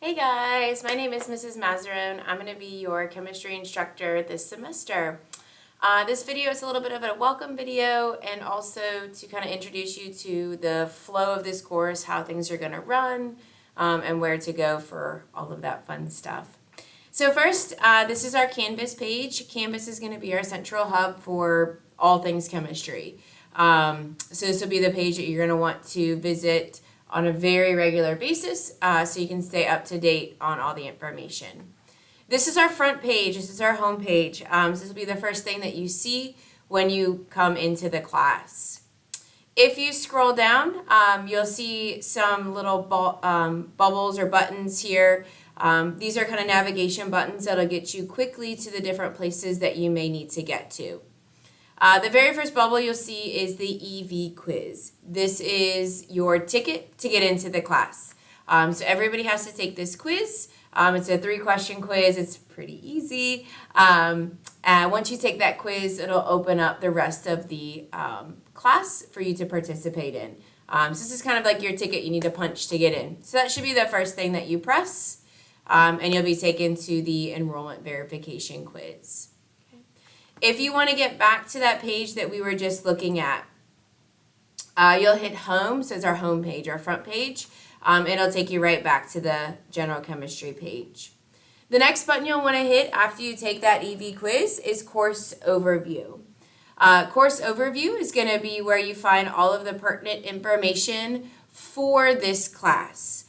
Hey guys, my name is Mrs. Mazarone. I'm going to be your chemistry instructor this semester. This video is a little bit of a welcome video and also to kind of introduce you to the flow of this course, how things are going to run, and where to go for all of that fun stuff. So first, this is our Canvas page. Canvas is going to be our central hub for all things chemistry. So this will be the page that you're going to want to visit on a very regular basis so you can stay up to date on all the information. This is our front page. This is our home page. So this will be the first thing that you see when you come into the class. If you scroll down, you'll see some little bubbles or buttons here. These are kind of navigation buttons that'll get you quickly to the different places that you may need to get to. The very first bubble you'll see is the EV quiz. This is your ticket to get into the class. So everybody has to take this quiz. It's a 3-question quiz. It's pretty easy. Once you take that quiz, it'll open up the rest of the class for you to participate in. So this is kind of like your ticket you need to punch to get in. So that should be the first thing that you press, and you'll be taken to the enrollment verification quiz. If you want to get back to that page that we were just looking at, you'll hit home. So it's our home page, our front page. It'll take you right back to the general chemistry page. The next button you'll want to hit after you take that EV quiz is course overview. Course overview is going to be where you find all of the pertinent information for this class.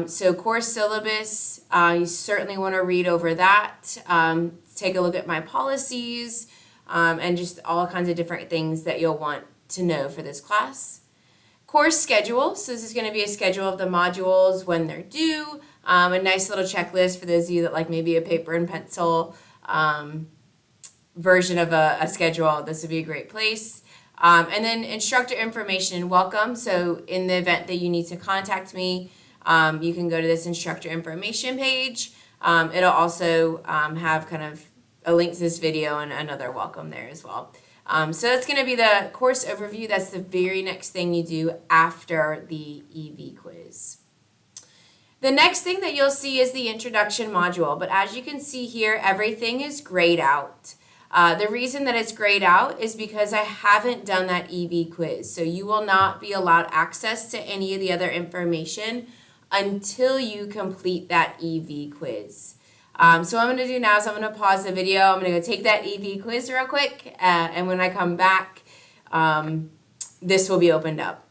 So course syllabus, you certainly want to read over that. Take a look at my policies, and just all kinds of different things that you'll want to know for this class. Course schedule, so this is going to be a schedule of the modules when they're due, a nice little checklist for those of you that like maybe a paper and pencil version of a schedule. This would be a great place. And then instructor information and welcome, so in the event that you need to contact me, you can go to this instructor information page. It'll also have kind of a link to this video and another welcome there as well. So that's going to be the course overview. That's the very next thing you do after the EV quiz. The next thing that you'll see is the introduction module, but as you can see here, everything is grayed out. The reason that it's grayed out is because I haven't done that EV quiz, so you will not be allowed access to any of the other information until you complete that EV quiz. So what I'm going to do now is I'm going to pause the video. I'm going to go take that EV quiz real quick, and when I come back, this will be opened up.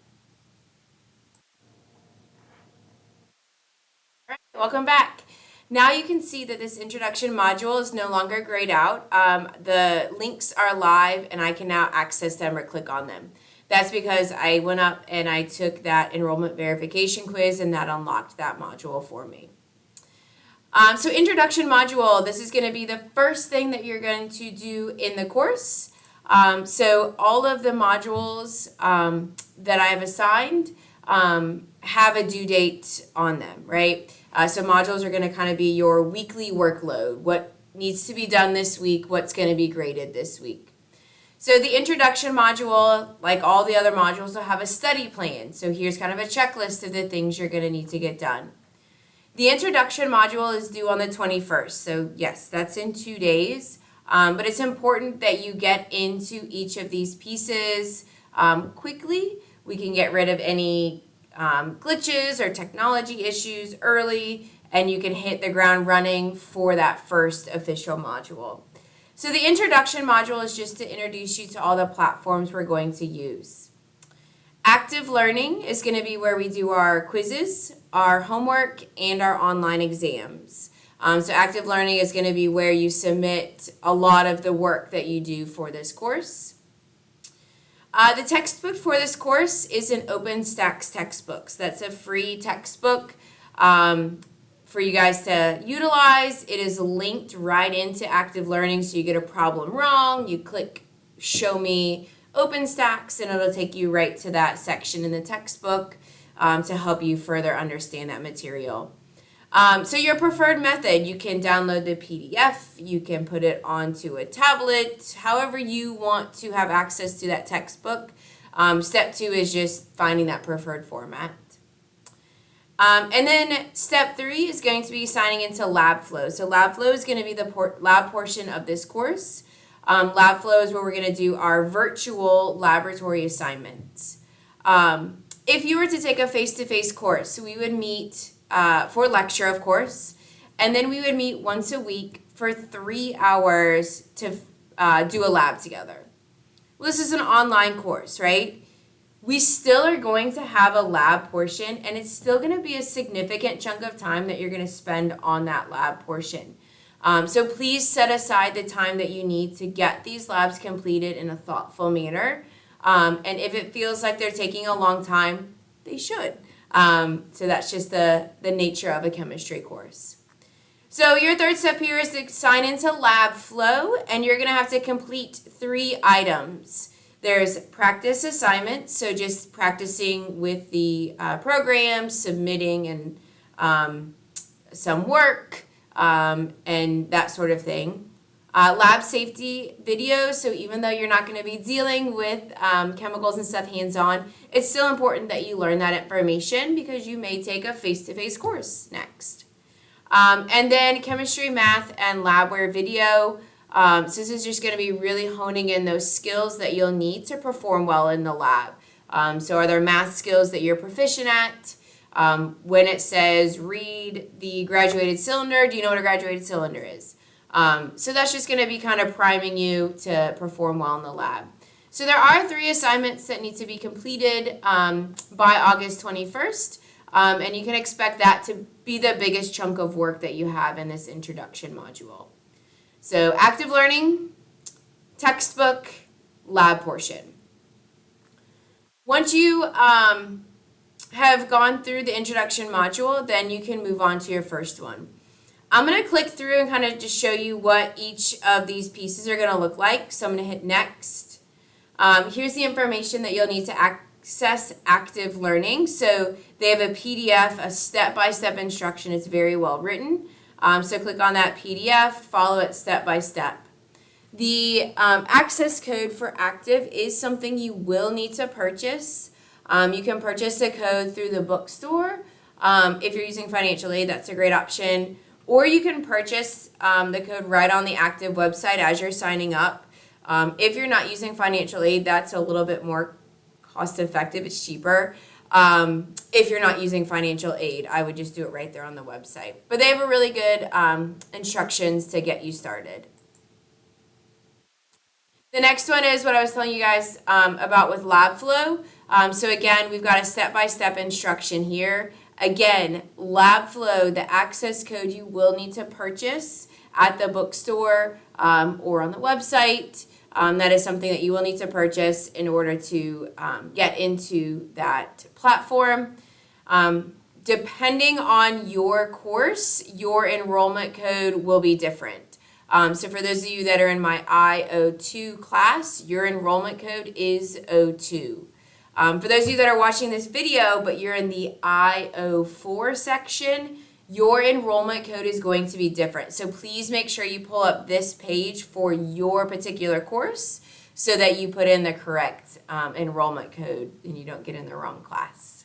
All right, welcome back. Now you can see that this introduction module is no longer grayed out. The links are live, and I can now access them or click on them. That's because I went up and I took that enrollment verification quiz, and that unlocked that module for me. So introduction module, this is going to be the first thing that you're going to do in the course. So all of the modules that I have assigned have a due date on them, right? So modules are going to kind of be your weekly workload, what needs to be done this week, what's going to be graded this week. So the introduction module, like all the other modules, will have a study plan. So here's kind of a checklist of the things you're going to need to get done. The introduction module is due on the 21st. So yes, that's in 2 days. But it's important that you get into each of these pieces quickly. We can get rid of any glitches or technology issues early, and you can hit the ground running for that first official module. So the introduction module is just to introduce you to all the platforms we're going to use. Active learning is going to be where we do our quizzes, our homework, and our online exams. So active learning is going to be where you submit a lot of the work that you do for this course. The textbook for this course is an OpenStax textbook. So that's a free textbook for you guys to utilize. It is linked right into active learning, so you get a problem wrong, you click show me OpenStax, and it'll take you right to that section in the textbook to help you further understand that material. So your preferred method, you can download the PDF, you can put it onto a tablet, however you want to have access to that textbook. Step 2 is just finding that preferred format. And then step 3 is going to be signing into LabFlow. So LabFlow is going to be the lab portion of this course. LabFlow is where we're going to do our virtual laboratory assignments. If you were to take a face-to-face course, we would meet for lecture, of course, and then we would meet once a week for 3 hours to do a lab together. Well, this is an online course, right? We still are going to have a lab portion, and it's still going to be a significant chunk of time that you're going to spend on that lab portion. So please set aside the time that you need to get these labs completed in a thoughtful manner. And if it feels like they're taking a long time, they should. So that's just the nature of a chemistry course. So your third step here is to sign into LabFlow, and you're going to have to complete 3 items. There's practice assignments, so just practicing with the program, submitting and some work and that sort of thing. Lab safety videos, so even though you're not going to be dealing with chemicals and stuff hands-on, it's still important that you learn that information because you may take a face-to-face course next. And then chemistry, math, and labware video. So this is just going to be really honing in those skills that you'll need to perform well in the lab. So are there math skills that you're proficient at? When it says read the graduated cylinder, do you know what a graduated cylinder is? So that's just going to be kind of priming you to perform well in the lab. So there are 3 assignments that need to be completed by August 21st. And you can expect that to be the biggest chunk of work that you have in this introduction module. So active learning, textbook, lab portion. Once you have gone through the introduction module, then you can move on to your first one. I'm going to click through and kind of just show you what each of these pieces are going to look like. So I'm going to hit next. Here's the information that you'll need to access active learning. So they have a PDF, a step-by-step instruction. It's very well written. So click on that PDF, follow it step by step. The access code for active is something you will need to purchase. You can purchase a code through the bookstore. If you're using financial aid, that's a great option. Or you can purchase the code right on the active website as you're signing up. If you're not using financial aid, that's a little bit more cost effective. It's cheaper. If you're not using financial aid, I would just do it right there on the website. But they have a really good instructions to get you started. The next one is what I was telling you guys about with LabFlow. So again, we've got a step-by-step instruction here. Again, LabFlow, the access code you will need to purchase at the bookstore or on the website. That is something that you will need to purchase in order to get into that platform. Depending on your course, your enrollment code will be different. So for those of you that are in my I02 class, your enrollment code is O2. For those of you that are watching this video, but you're in the I04 section, your enrollment code is going to be different. So please make sure you pull up this page for your particular course so that you put in the correct enrollment code and you don't get in the wrong class.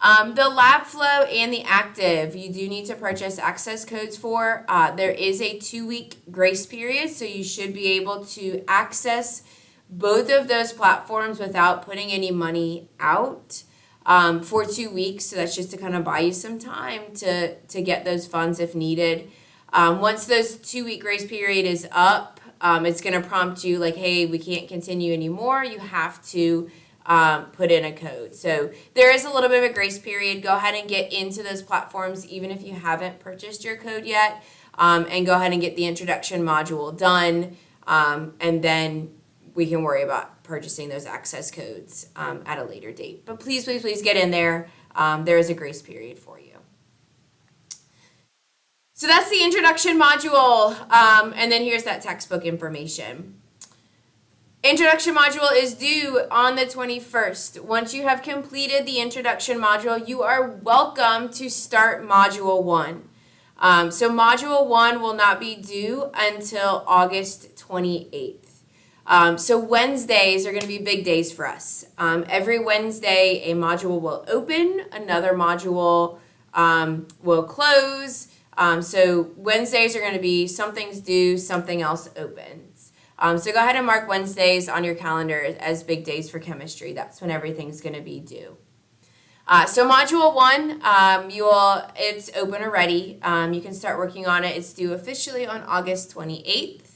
The LabFlow and the active, you do need to purchase access codes for. There is a 2-week grace period, so you should be able to access both of those platforms without putting any money out for 2 weeks. So that's just to kind of buy you some time to get those funds if needed. Once those 2-week grace period is up, it's going to prompt you like, hey, we can't continue anymore. You have to put in a code. So there is a little bit of a grace period. Go ahead and get into those platforms even if you haven't purchased your code yet, and go ahead and get the introduction module done, and then we can worry about purchasing those access codes at a later date. But please, please, please get in there. There is a grace period for you. So that's the introduction module, and then here's that textbook information. Introduction module is due on the 21st. Once you have completed the introduction module, you are welcome to start module 1. So module 1 will not be due until August 28th. So Wednesdays are going to be big days for us. Every Wednesday, a module will open, another module will close. So Wednesdays are going to be something's due, something else opens. So go ahead and mark Wednesdays on your calendar as big days for chemistry. That's when everything's going to be due. So module 1, it's open already. You can start working on it. It's due officially on August 28th.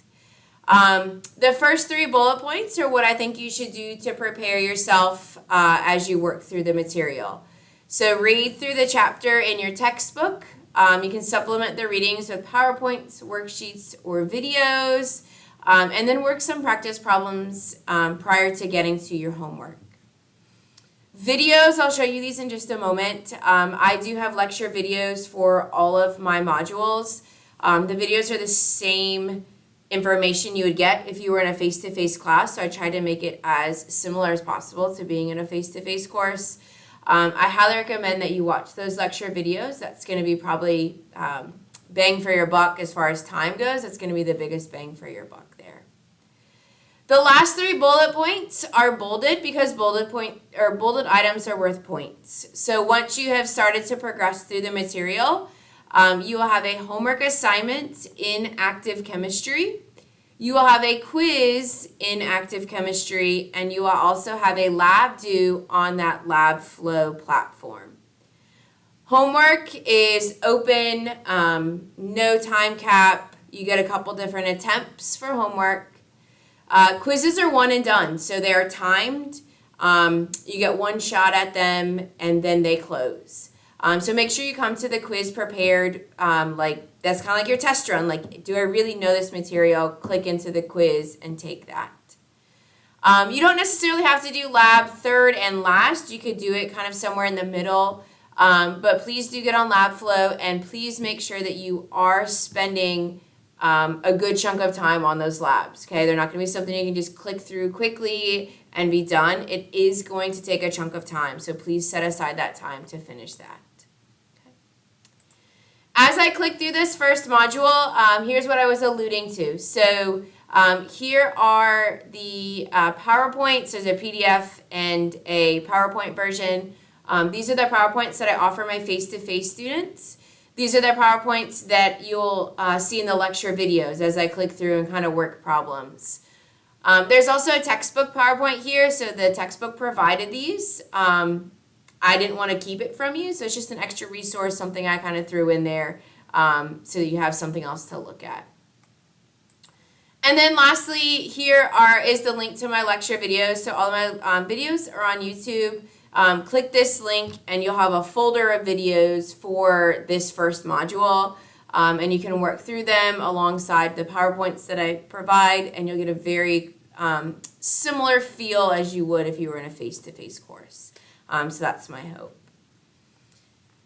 The first 3 bullet points are what I think you should do to prepare yourself as you work through the material. So read through the chapter in your textbook. You can supplement the readings with PowerPoints, worksheets, or videos, and then work some practice problems prior to getting to your homework. Videos, I'll show you these in just a moment. I do have lecture videos for all of my modules. The videos are the same information you would get if you were in a face-to-face class, so I tried to make it as similar as possible to being in a face-to-face course. I highly recommend that you watch those lecture videos. That's going to be probably bang for your buck as far as time goes. That's going to be the biggest bang for your buck there. The last 3 bullet points are bolded because bolded items are worth points. So once you have started to progress through the material, you will have a homework assignment in active chemistry. You will have a quiz in active chemistry, and you will also have a lab due on that lab flow platform. Homework is open, no time cap. You get a couple different attempts for homework. Quizzes are one and done, so they are timed. You get 1 shot at them, and then they close. So make sure you come to the quiz prepared. That's kind of like your test run. Like, do I really know this material? Click into the quiz and take that. You don't necessarily have to do lab third and last. You could do it kind of somewhere in the middle. But please do get on lab flow, and please make sure that you are spending a good chunk of time on those labs. Okay, they're not going to be something you can just click through quickly and be done. It is going to take a chunk of time, so please set aside that time to finish that. As I click through this first module, here's what I was alluding to. So here are the PowerPoints. There's a PDF and a PowerPoint version. These are the PowerPoints that I offer my face-to-face students. These are the PowerPoints that you'll see in the lecture videos as I click through and kind of work problems. There's also a textbook PowerPoint here, so the textbook provided these. I didn't want to keep it from you, so it's just an extra resource, something I kind of threw in there so that you have something else to look at. And then lastly, here is the link to my lecture videos. So all of my videos are on YouTube. Click this link and you'll have a folder of videos for this first module. And you can work through them alongside the PowerPoints that I provide, and you'll get a very similar feel as you would if you were in a face-to-face course. So that's my hope.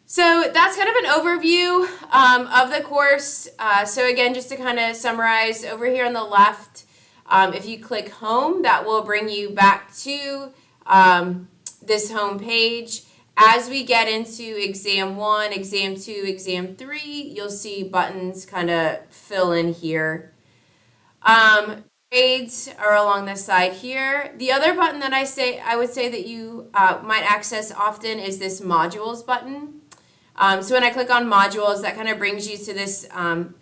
So that's kind of an overview of the course. So again, just to kind of summarize, over here on the left, if you click home, that will bring you back to this home page. As we get into exam 1, exam 2, exam 3, you'll see buttons kind of fill in here. Grades are along the side here. The other button that I would say that you might access often is this modules button. So when I click on modules, that kind of brings you to this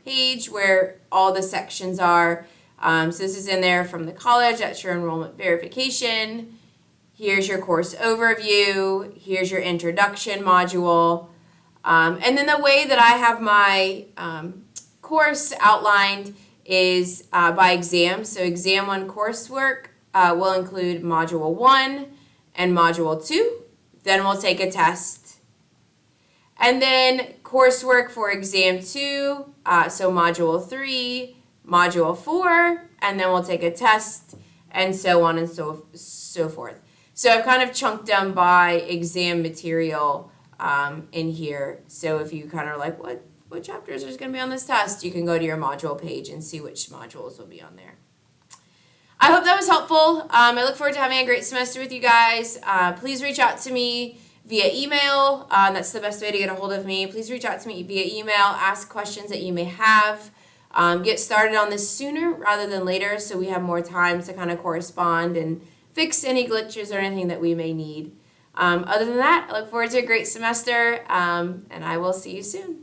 page where all the sections are. So this is in there from the college. That's your enrollment verification. Here's your course overview. Here's your introduction module. And then the way that I have my course outlined is by exam. So exam 1 coursework will include module 1 and module 2. Then we'll take a test. And then coursework for exam 2, so module 3, module 4, and then we'll take a test, and so on and so forth. So I've kind of chunked them by exam material in here. So if you kind of like, what chapters are going to be on this test, you can go to your module page and see which modules will be on there. I hope that was helpful. I look forward to having a great semester with you guys. Please reach out to me via email. That's the best way to get a hold of me. Please reach out to me via email. Ask questions that you may have. get started on this sooner rather than later so we have more time to kind of correspond and fix any glitches or anything that we may need. Other than that, I look forward to a great semester, and I will see you soon.